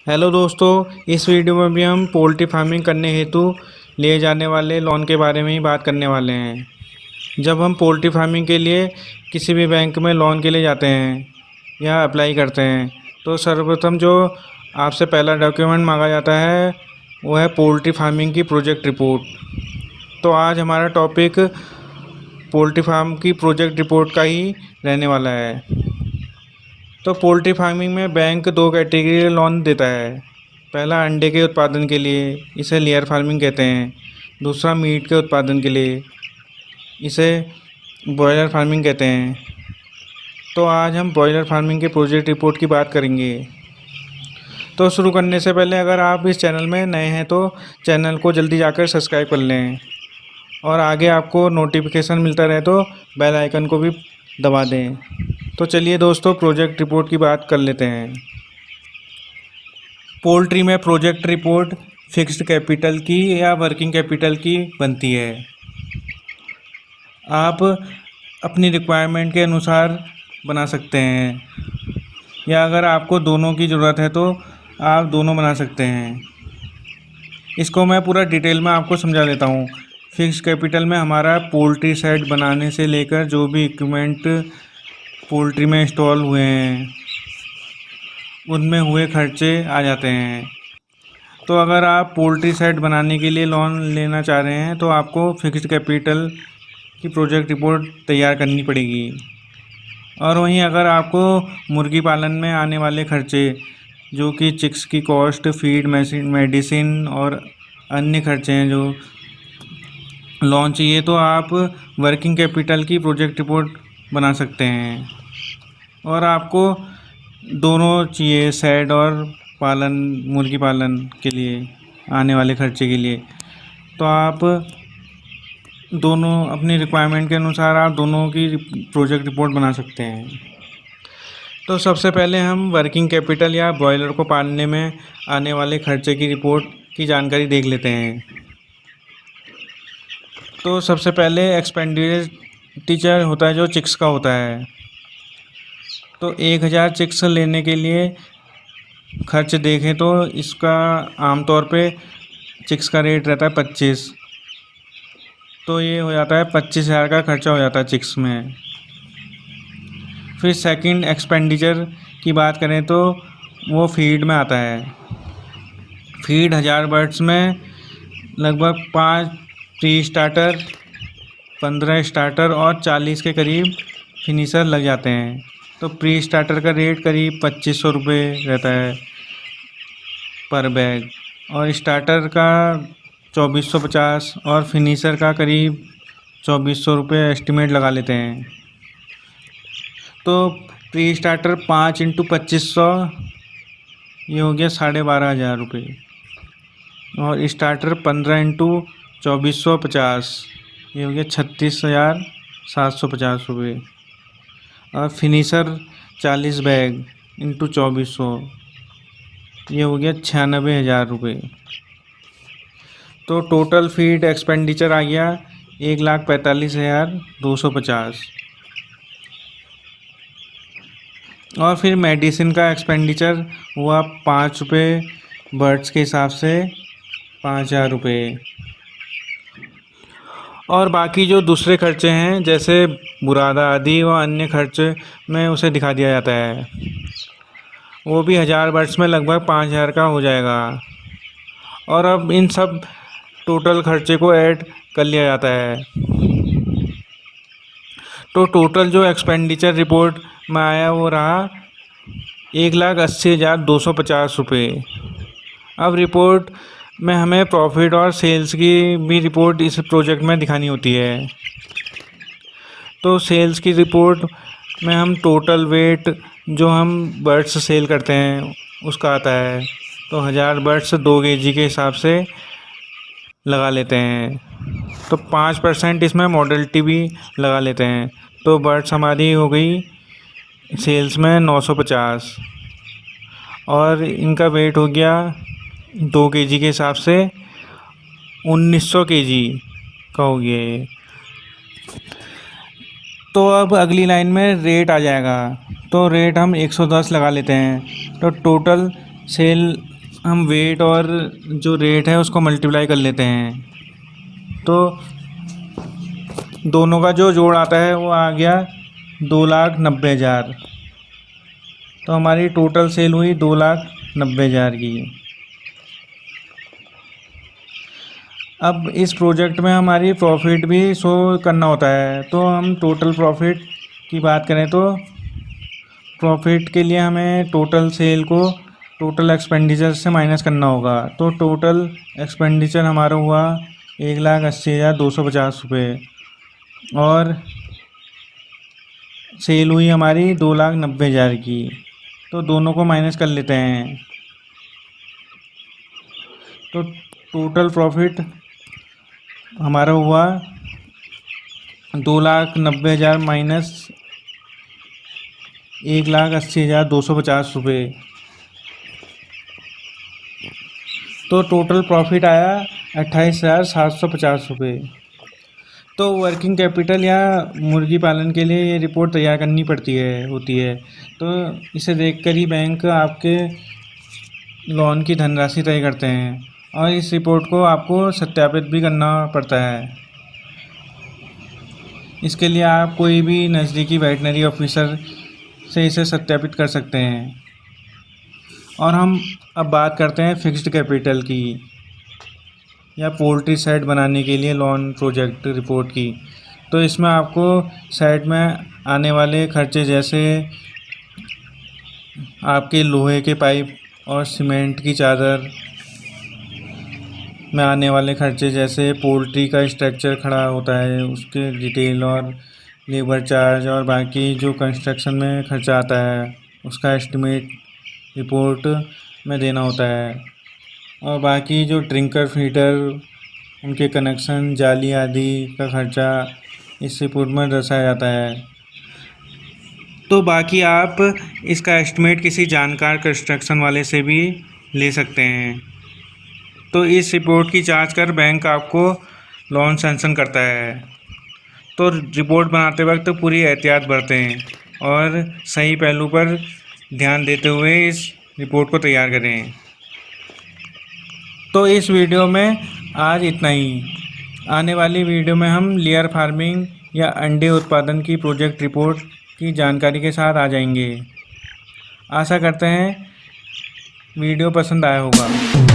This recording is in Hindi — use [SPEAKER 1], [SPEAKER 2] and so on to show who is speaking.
[SPEAKER 1] हेलो दोस्तों, इस वीडियो में भी हम पोल्ट्री फार्मिंग करने हेतु लिए जाने वाले लोन के बारे में ही बात करने वाले हैं। जब हम पोल्ट्री फार्मिंग के लिए किसी भी बैंक में लोन के लिए जाते हैं या अप्लाई करते हैं तो सर्वप्रथम जो आपसे पहला डॉक्यूमेंट मांगा जाता है वो है पोल्ट्री फार्मिंग की प्रोजेक्ट रिपोर्ट। तो आज हमारा टॉपिक पोल्ट्री फार्म की प्रोजेक्ट रिपोर्ट का ही रहने वाला है। तो पोल्ट्री फार्मिंग में बैंक दो कैटेगरी लोन देता है। पहला अंडे के उत्पादन के लिए, इसे लेयर फार्मिंग कहते हैं। दूसरा मीट के उत्पादन के लिए, इसे ब्रॉयलर फार्मिंग कहते हैं। तो आज हम ब्रॉयलर फार्मिंग के प्रोजेक्ट रिपोर्ट की बात करेंगे। तो शुरू करने से पहले अगर आप इस चैनल में नए हैं तो चैनल को जल्दी जाकर सब्सक्राइब कर लें और आगे आपको नोटिफिकेशन मिलता रहे तो बेल आइकन को भी दबा दें। तो चलिए दोस्तों, प्रोजेक्ट रिपोर्ट की बात कर लेते हैं। पोल्ट्री में प्रोजेक्ट रिपोर्ट फिक्स्ड कैपिटल की या वर्किंग कैपिटल की बनती है। आप अपनी रिक्वायरमेंट के अनुसार बना सकते हैं या अगर आपको दोनों की ज़रूरत है तो आप दोनों बना सकते हैं। इसको मैं पूरा डिटेल में आपको समझा देता हूँ। फिक्स्ड कैपिटल में हमारा पोल्ट्री सेट बनाने से लेकर जो भी इक्विपमेंट पोल्ट्री में इंस्टॉल हुए हैं उनमें हुए खर्चे आ जाते हैं। तो अगर आप पोल्ट्री सेट बनाने के लिए लोन लेना चाह रहे हैं तो आपको फिक्स्ड कैपिटल की प्रोजेक्ट रिपोर्ट तैयार करनी पड़ेगी। और वहीं अगर आपको मुर्गी पालन में आने वाले खर्चे जो कि चिक्स की कॉस्ट, फीड, मेडिसिन और अन्य खर्चे हैं जो लोन चाहिए तो आप वर्किंग कैपिटल की प्रोजेक्ट रिपोर्ट बना सकते हैं। और आपको दोनों चाहिए, सेट और पालन, मुर्गी पालन के लिए आने वाले खर्चे के लिए। तो आप दोनों अपनी रिक्वायरमेंट के अनुसार आप दोनों की प्रोजेक्ट रिपोर्ट बना सकते हैं। तो सबसे पहले हम वर्किंग कैपिटल या ब्रॉयलर को पालने में आने वाले खर्चे की रिपोर्ट की जानकारी देख लेते हैं। तो सबसे पहले एक्सपेंडिचर होता है जो चिक्स का होता है। तो 1000 चिक्स लेने के लिए खर्च देखें तो इसका आमतौर पे चिक्स का रेट रहता है 25। तो ये हो जाता है 25,000 का खर्चा हो जाता है चिक्स में। फिर सेकंड एक्सपेंडिचर की बात करें तो वो फीड में आता है। फीड 1000 बर्ड्स में लगभग 5 प्री स्टार्टर, 15 स्टार्टर और 40 के करीब फिनिशर लग जाते हैं। तो प्री स्टार्टर का रेट करीब 2500 रुपये रहता है पर बैग, और स्टार्टर का 2450 और फिनिशर का करीब 2400 रुपये एस्टिमेट लगा लेते हैं। तो प्री स्टार्टर 5 × 2500 ये हो गया 12,500 रुपये, और स्टार्टर 15 × 2450 ये हो गया 36,750 रुपये, और फिनिशर 40 बैग × 2400 ये हो गया 96,000 रुपये। तो टोटल फीड एक्सपेंडिचर आ गया 1,45,250। और फिर मेडिसिन का एक्सपेंडिचर हुआ 5 रुपये बर्ड्स के हिसाब से 5,000 रुपये। और बाकी जो दूसरे खर्चे हैं जैसे बुरादा आदि व अन्य खर्चे में उसे दिखा दिया जाता है। वो भी 1000 बर्ड्स में लगभग 5,000 का हो जाएगा। और अब इन सब टोटल खर्चे को ऐड कर लिया जाता है। तो टोटल जो एक्सपेंडिचर रिपोर्ट में आया वो रहा 1,80,250 रुपये। अब रिपोर्ट में हमें प्रॉफिट और सेल्स की भी रिपोर्ट इस प्रोजेक्ट में दिखानी होती है। तो सेल्स की रिपोर्ट में हम टोटल वेट जो हम बर्ड्स सेल करते हैं उसका आता है। तो 1000 बर्ड्स 2 kg के हिसाब से लगा लेते हैं। तो 5% इसमें मॉडलिटी भी लगा लेते हैं। तो बर्ड्स हमारी हो गई सेल्स में 950, और इनका वेट हो गया 2 kg के हिसाब से 1900 kg का हो गया ये। तो अब अगली लाइन में रेट आ जाएगा। तो रेट हम 110 लगा लेते हैं। तो टोटल सेल हम वेट और जो रेट है उसको मल्टीप्लाई कर लेते हैं, तो दोनों का जो जोड़ आता है वो आ गया 2,90,000। तो हमारी टोटल सेल हुई 2,90,000 की। अब इस प्रोजेक्ट में हमारी प्रॉफिट भी शो करना होता है, तो हम टोटल प्रॉफिट की बात करें तो प्रॉफिट के लिए हमें टोटल सेल को टोटल एक्सपेंडिचर से माइनस करना होगा। तो टोटल एक्सपेंडिचर हमारा हुआ 1,80,250 रुपये और सेल हुई हमारी 2,90,000 की। तो दोनों को माइनस कर लेते हैं, तो टोटल प्रॉफिट हमारा हुआ 2,90,000 माइनस 1,80,250 रुपये। तो टोटल प्रॉफिट आया 28,750 रुपये। तो वर्किंग कैपिटल या मुर्गी पालन के लिए ये रिपोर्ट तैयार करनी होती है। तो इसे देखकर ही बैंक आपके लोन की धनराशि तय करते हैं और इस रिपोर्ट को आपको सत्यापित भी करना पड़ता है। इसके लिए आप कोई भी नज़दीकी वेटनरी ऑफिसर से इसे सत्यापित कर सकते हैं। और हम अब बात करते हैं फिक्स्ड कैपिटल की या पोल्ट्री शेड बनाने के लिए लोन प्रोजेक्ट रिपोर्ट की। तो इसमें आपको शेड में आने वाले खर्चे जैसे आपके लोहे के पाइप और सीमेंट की चादर में आने वाले खर्चे जैसे पोल्ट्री का स्ट्रक्चर खड़ा होता है उसके डिटेल और लेबर चार्ज और बाकी जो कंस्ट्रक्शन में खर्चा आता है उसका एस्टिमेट रिपोर्ट में देना होता है। और बाकी जो ड्रिंकर फीडर उनके कनेक्शन जाली आदि का खर्चा इस रिपोर्ट में दर्शाया जाता है। तो बाकी आप इसका एस्टिमेट किसी जानकार कंस्ट्रक्शन वाले से भी ले सकते हैं। तो इस रिपोर्ट की जांच कर बैंक आपको लोन सैंक्शन करता है। तो रिपोर्ट बनाते वक्त पूरी एहतियात बरतें और सही पहलू पर ध्यान देते हुए इस रिपोर्ट को तैयार करें। तो इस वीडियो में आज इतना ही। आने वाली वीडियो में हम लेयर फार्मिंग या अंडे उत्पादन की प्रोजेक्ट रिपोर्ट की जानकारी के साथ आ जाएंगे। आशा करते हैं वीडियो पसंद आया होगा।